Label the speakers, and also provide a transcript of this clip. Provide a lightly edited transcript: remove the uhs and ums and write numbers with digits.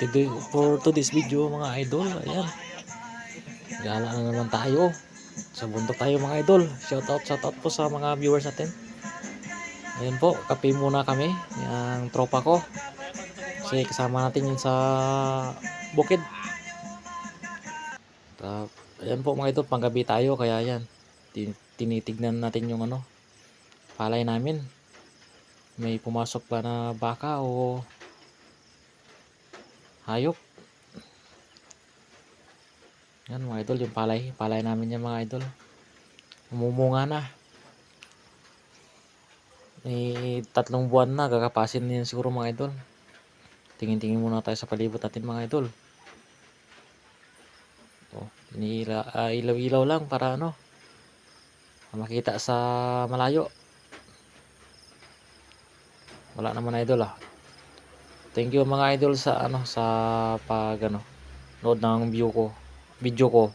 Speaker 1: For today's video mga idol, ayan, gala na naman tayo sa bundok tayo mga idol. Shoutout po sa mga viewers natin. Ayan po, kape muna kami yung tropa ko kasi kasama natin yun sa bukid. Ayan po mga idol, panggabi tayo kaya yan, tinitignan natin yung palay namin, may pumasok ba na baka o hayop. Yan mga idol, yung palay namin yan mga idol, umumunga na. May 3 buwan na, kakapasin din siguro mga idol. Tingin-tingin muna tayo sa palibot natin mga idol. Ilaw-ilaw lang para makita sa malayo. Wala naman idol ah. Thank you mga idol sa sa pag nood ng video ko.